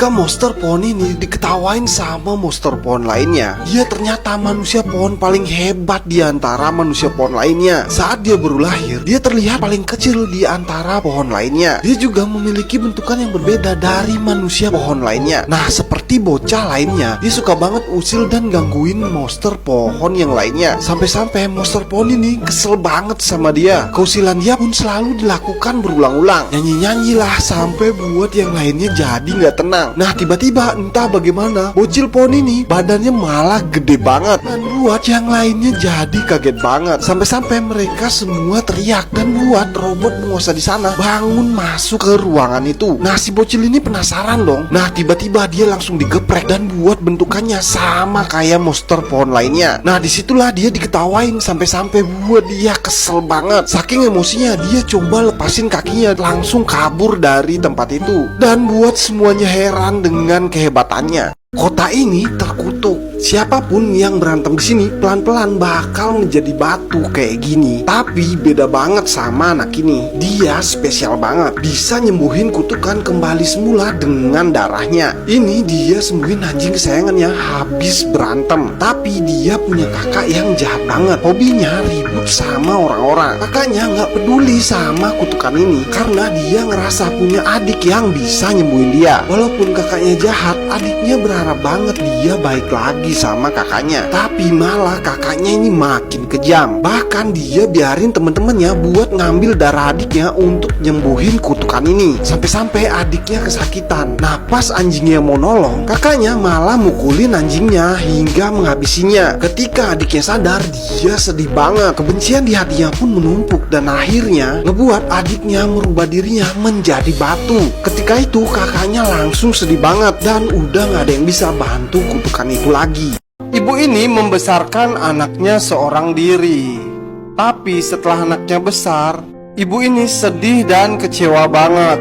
ketika monster pohon ini diketawain sama monster pohon lainnya. Dia ternyata manusia pohon paling hebat di antara manusia pohon lainnya. Saat dia baru lahir, dia terlihat paling kecil di antara pohon lainnya. Dia juga memiliki bentukan yang berbeda dari manusia pohon lainnya. Nah, seperti bocah lainnya, dia suka banget usil dan gangguin monster pohon yang lainnya. Sampai-sampai monster pohon ini kesel banget sama dia. Keusilan dia pun selalu dilakukan berulang-ulang. Nyanyi-nyanyi lah sampai buat yang lainnya jadi nggak tenang. Nah, tiba-tiba entah bagaimana bocil pohon ini badannya malah gede banget dan buat yang lainnya jadi kaget banget. Sampai-sampai mereka semua teriak dan buat robot penguasa di sana bangun masuk ke ruangan itu. Nah, si bocil ini penasaran dong. Nah, tiba-tiba dia langsung digeprek dan buat bentukannya sama kayak monster pohon lainnya. Nah, disitulah dia diketawain sampai-sampai buat dia kesel banget. Saking emosinya dia coba lepasin kakinya, langsung kabur dari tempat itu. Dan buat semuanya heran dengan kehebatannya. Kota ini terkutuk. Siapapun yang berantem di sini pelan-pelan bakal menjadi batu kayak gini. Tapi beda banget sama anak ini. Dia spesial banget, bisa nyembuhin kutukan kembali semula dengan darahnya. Ini dia sembuhin anjing kesayangannya habis berantem. Tapi dia punya kakak yang jahat banget. Hobinya ribut sama orang-orang. Kakaknya nggak peduli sama kutukan ini karena dia ngerasa punya adik yang bisa nyembuhin dia. Walaupun kakaknya jahat, adiknya berharap banget dia baik lagi sama kakaknya. Tapi malah kakaknya ini makin kejam. Bahkan dia biarin temen-temennya buat ngambil darah adiknya untuk nyembuhin kutukan ini. Sampai-sampai adiknya kesakitan. Nah, pas anjingnya mau nolong, kakaknya malah mukulin anjingnya hingga menghabisinya. Ketika adiknya sadar, dia sedih banget. Kebencian di hatinya pun menumpuk dan akhirnya ngebuat adiknya merubah dirinya menjadi batu. Ketika itu kakaknya langsung sedih banget dan udah gak ada yang bisa bantu kutukan itu lagi. Ibu ini membesarkan anaknya seorang diri. Tapi setelah anaknya besar, ibu ini sedih dan kecewa banget.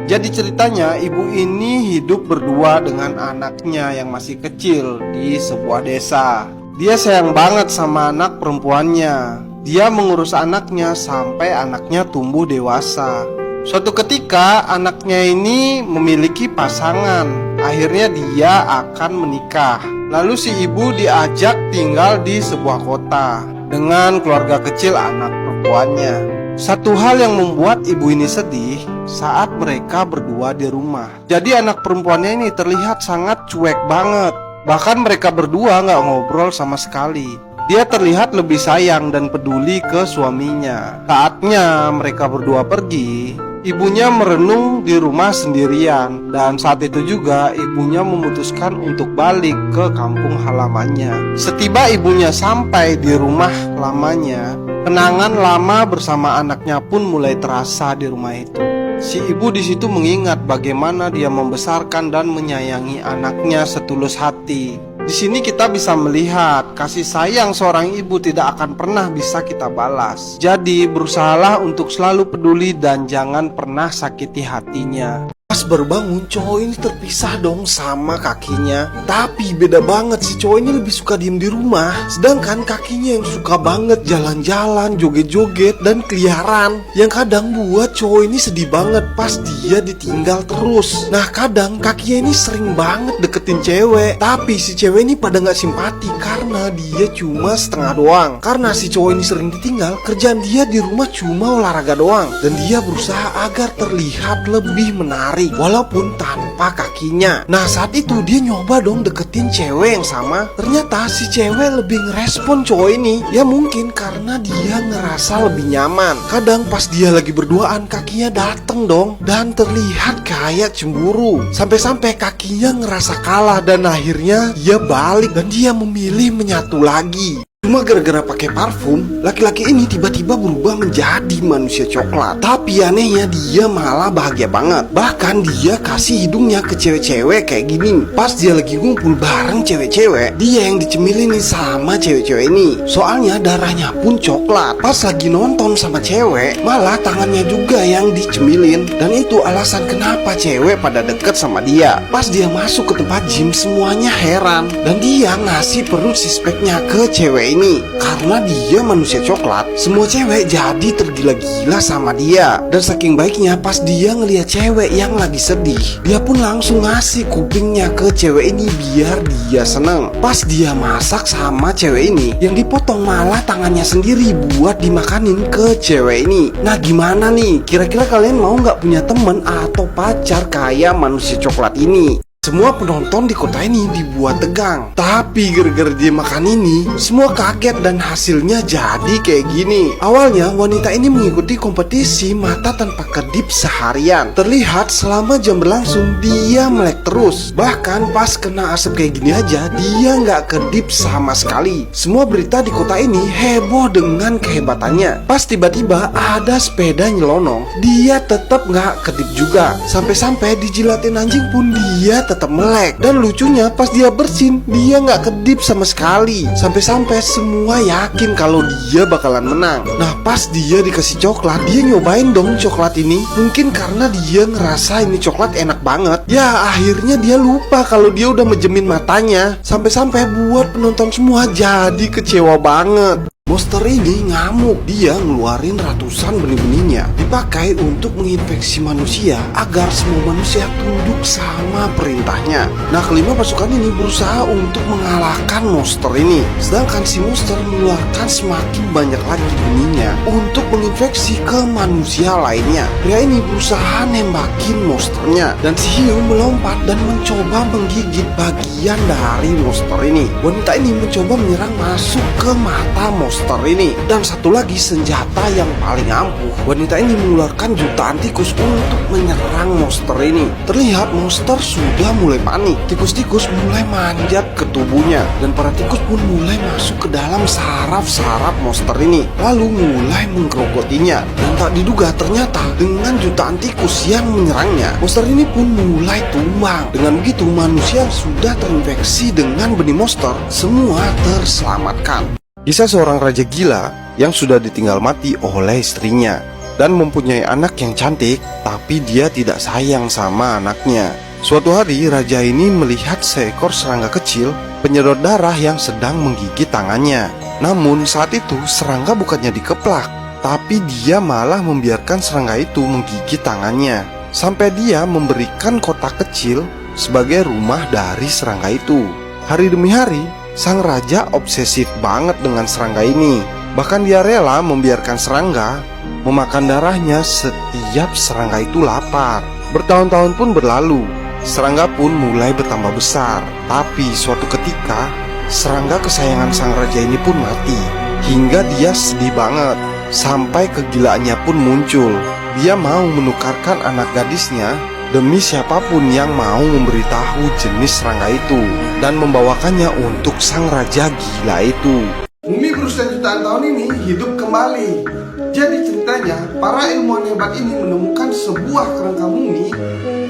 Jadi ceritanya ibu ini hidup berdua dengan anaknya yang masih kecil di sebuah desa. Dia sayang banget sama anak perempuannya. Dia mengurus anaknya sampai anaknya tumbuh dewasa. Suatu ketika anaknya ini memiliki pasangan. Akhirnya dia akan menikah. Lalu si ibu diajak tinggal di sebuah kota dengan keluarga kecil anak perempuannya. Satu hal yang membuat ibu ini sedih saat mereka berdua di rumah. Jadi anak perempuannya ini terlihat sangat cuek banget. Bahkan mereka berdua gak ngobrol sama sekali. Dia terlihat lebih sayang dan peduli ke suaminya. Saatnya mereka berdua pergi, ibunya merenung di rumah sendirian. Dan saat itu juga ibunya memutuskan untuk balik ke kampung halamannya. Setiba ibunya sampai di rumah lamanya, kenangan lama bersama anaknya pun mulai terasa di rumah itu. Si ibu di situ mengingat bagaimana dia membesarkan dan menyayangi anaknya setulus hati. Di sini kita bisa melihat kasih sayang seorang ibu tidak akan pernah bisa kita balas. Jadi berusahalah untuk selalu peduli dan jangan pernah sakiti hatinya. Pas baru bangun, cowok ini terpisah dong sama kakinya. Tapi beda banget, si cowok ini lebih suka diem di rumah. Sedangkan kakinya yang suka banget jalan-jalan, joget-joget, dan keliaran. Yang kadang buat cowok ini sedih banget pas dia ditinggal terus. Nah, kadang kakinya ini sering banget deketin cewek. Tapi si cewek ini pada gak simpati karena dia cuma setengah doang. Karena si cowok ini sering ditinggal, kerjaan dia di rumah cuma olahraga doang. Dan dia berusaha agar terlihat lebih menarik walaupun tanpa kakinya. Nah, saat itu dia nyoba dong deketin cewek yang sama. Ternyata si cewek lebih ngerespon cowok ini. Ya mungkin karena dia ngerasa lebih nyaman. Kadang pas dia lagi berduaan, kakinya dateng dong dan terlihat kayak cemburu. Sampai-sampai kakinya ngerasa kalah dan akhirnya dia balik dan dia memilih menyatu lagi. Cuma gara-gara pakai parfum, laki-laki ini tiba-tiba berubah menjadi manusia coklat. Tapi anehnya dia malah bahagia banget. Bahkan dia kasih hidungnya ke cewek-cewek kayak gini. Pas dia lagi ngumpul bareng cewek-cewek, dia yang dicemilin nih sama cewek-cewek ini. Soalnya darahnya pun coklat. Pas lagi nonton sama cewek, malah tangannya juga yang dicemilin. Dan itu alasan kenapa cewek pada deket sama dia. Pas dia masuk ke tempat gym, semuanya heran. Dan dia ngasih perut sispeknya ke cewek ini. Karena dia manusia coklat, semua cewek jadi tergila-gila sama dia. Dan saking baiknya, pas dia ngeliat cewek yang lagi sedih, dia pun langsung ngasih kupingnya ke cewek ini biar dia seneng. Pas dia masak sama cewek ini, yang dipotong malah tangannya sendiri buat dimakanin ke cewek ini. Nah gimana nih? Kira-kira kalian mau nggak punya temen atau pacar kayak manusia coklat ini? Semua penonton di kota ini dibuat tegang. Tapi gara-gara dia makan ini, semua kaget dan hasilnya jadi kayak gini. Awalnya wanita ini mengikuti kompetisi mata tanpa kedip seharian. Terlihat selama jam berlangsung dia melek terus. Bahkan pas kena asap kayak gini aja, dia nggak kedip sama sekali. Semua berita di kota ini heboh dengan kehebatannya. Pas tiba-tiba ada sepeda nyelonong, dia tetap nggak kedip juga. Sampai-sampai dijilatin anjing pun dia tetap melek. Dan lucunya pas dia bersin, dia nggak kedip sama sekali. Sampai-sampai semua yakin kalau dia bakalan menang. Nah pas dia dikasih coklat, dia nyobain dong coklat ini. Mungkin karena dia ngerasa ini coklat enak banget, ya akhirnya dia lupa kalau dia udah menjemin matanya. Sampai-sampai buat penonton semua jadi kecewa banget. Monster ini ngamuk, dia ngeluarin ratusan benih-benihnya dipakai untuk menginfeksi manusia agar semua manusia tunduk sama perintahnya. Nah kelima pasukan ini berusaha untuk mengalahkan monster ini, sedangkan si monster mengeluarkan semakin banyak lagi benihnya untuk menginfeksi ke manusia lainnya. Pria ini berusaha nembakin monsternya dan si hiu melompat dan mencoba menggigit bagian dari monster ini. Wanita ini mencoba menyerang masuk ke mata monster ini. Dan satu lagi senjata yang paling ampuh, wanita ini mengeluarkan jutaan tikus untuk menyerang monster ini. Terlihat monster sudah mulai panik. Tikus-tikus mulai manjat ke tubuhnya dan para tikus pun mulai masuk ke dalam saraf-saraf monster ini, lalu mulai menggerogotinya. Dan tak diduga ternyata dengan jutaan tikus yang menyerangnya, monster ini pun mulai tumbang. Dengan begitu manusia yang sudah terinfeksi dengan benih monster semua terselamatkan. Kisah seorang raja gila yang sudah ditinggal mati oleh istrinya dan mempunyai anak yang cantik, tapi dia tidak sayang sama anaknya. Suatu hari raja ini melihat seekor serangga kecil penyedot darah yang sedang menggigit tangannya. Namun saat itu serangga bukannya dikeplak, tapi dia malah membiarkan serangga itu menggigit tangannya, sampai dia memberikan kotak kecil sebagai rumah dari serangga itu. Hari demi hari sang raja obsesif banget dengan serangga ini. Bahkan dia rela membiarkan serangga memakan darahnya setiap serangga itu lapar. Bertahun-tahun pun berlalu, serangga pun mulai bertambah besar. Tapi suatu ketika serangga kesayangan sang raja ini pun mati. Hingga dia sedih banget, sampai kegilaannya pun muncul. Dia mau menukarkan anak gadisnya demi siapapun yang mau memberitahu jenis serangga itu dan membawakannya untuk sang raja gila itu. Mumi berusia jutaan tahun ini hidup kembali. Jadi ceritanya, para ilmuwan hebat ini menemukan sebuah kerangka mumi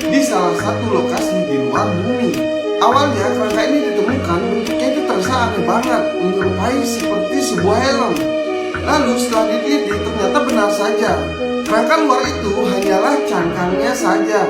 di salah satu lokasi di luar bumi. Awalnya kerangka ini ditemukan bentuknya itu terasa aneh banget, menyerupai seperti sebuah helm. Lalu setelah diteliti ternyata benar saja, kerangka luar itu hanyalah cangkangnya saja.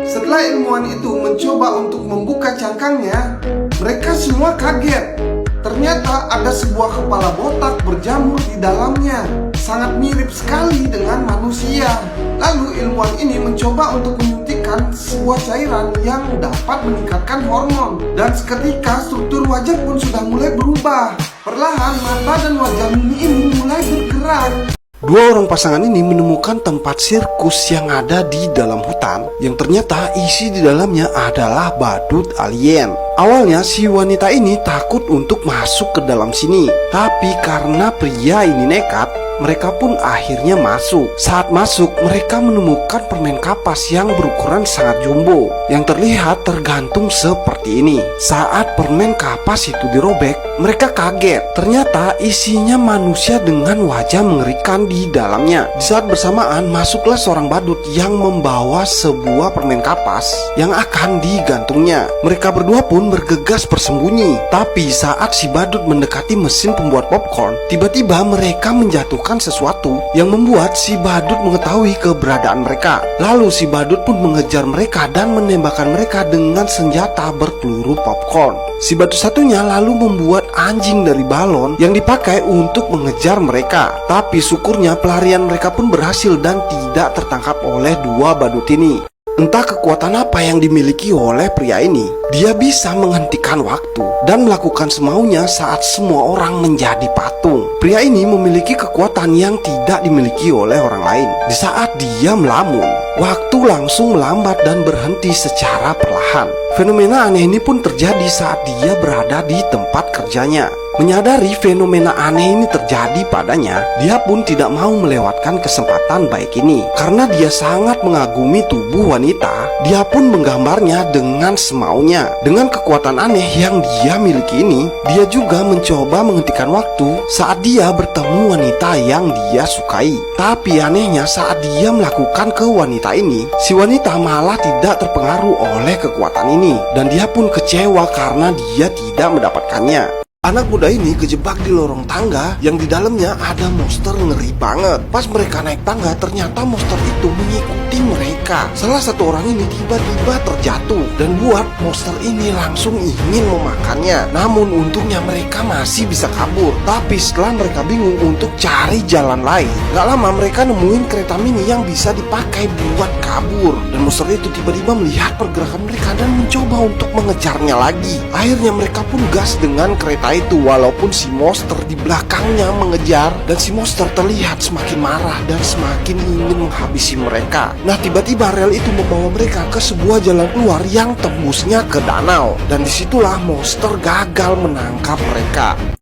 Setelah ilmuwan itu mencoba untuk membuka cangkangnya, mereka semua kaget. Ternyata ada sebuah kepala botak berjamur di dalamnya, sangat mirip sekali dengan manusia. Lalu ilmuwan ini mencoba untuk menyuntikkan sebuah cairan yang dapat meningkatkan hormon. Dan seketika struktur wajah pun sudah mulai berubah. Perlahan mata dan wajah mumi ini mulai bergerak. Dua orang pasangan ini menemukan tempat sirkus yang ada di dalam hutan, yang ternyata isi di dalamnya adalah badut alien. Awalnya si wanita ini takut untuk masuk ke dalam sini, tapi karena pria ini nekat, mereka pun akhirnya masuk. Saat masuk, mereka menemukan permen kapas yang berukuran sangat jumbo, yang terlihat tergantung seperti ini. Saat permen kapas itu dirobek, mereka kaget. Ternyata isinya manusia dengan wajah mengerikan di dalamnya. Di saat bersamaan, masuklah seorang badut yang membawa sebuah permen kapas yang akan digantungnya. Mereka berdua pun bergegas bersembunyi. Tapi saat si badut mendekati mesin pembuat popcorn, tiba-tiba mereka menjatuhkan melakukan sesuatu yang membuat si badut mengetahui keberadaan mereka. Lalu si badut pun mengejar mereka dan menembakkan mereka dengan senjata berpeluru popcorn. Si badut satunya lalu membuat anjing dari balon yang dipakai untuk mengejar mereka. Tapi syukurnya pelarian mereka pun berhasil dan tidak tertangkap oleh dua badut ini. Entah kekuatan apa yang dimiliki oleh pria ini. Dia bisa menghentikan waktu dan melakukan semaunya saat semua orang menjadi patung. Pria ini memiliki kekuatan yang tidak dimiliki oleh orang lain. Di saat dia melamun, waktu langsung melambat dan berhenti secara perlahan. Fenomena aneh ini pun terjadi saat dia berada di tempat kerjanya. Menyadari fenomena aneh ini terjadi padanya, dia pun tidak mau melewatkan kesempatan baik ini. Karena dia sangat mengagumi tubuh wanita, dia pun menggambarnya dengan semaunya. Dengan kekuatan aneh yang dia miliki ini, dia juga mencoba menghentikan waktu saat dia bertemu wanita yang dia sukai. Tapi anehnya saat dia melakukan ke wanita ini, si wanita malah tidak terpengaruh oleh kekuatan ini. Dan dia pun kecewa karena dia tidak mendapatkannya. Anak muda ini kejebak di lorong tangga yang di dalamnya ada monster ngeri banget. Pas mereka naik tangga, ternyata monster itu mengikuti mereka. Salah satu orang ini tiba-tiba terjatuh dan buat monster ini langsung ingin memakannya. Namun untungnya mereka masih bisa kabur. Tapi setelah mereka bingung untuk cari jalan lain, gak lama mereka nemuin kereta mini yang bisa dipakai buat kabur. Dan monster itu tiba-tiba melihat pergerakan mereka dan mencoba untuk mengejarnya lagi. Akhirnya mereka pun gas dengan kereta itu, walaupun si monster di belakangnya mengejar. Dan si monster terlihat semakin marah dan semakin ingin menghabisi mereka. Nah, tiba-tiba rel itu membawa mereka ke sebuah jalan keluar yang tembusnya ke danau. Dan disitulah monster gagal menangkap mereka.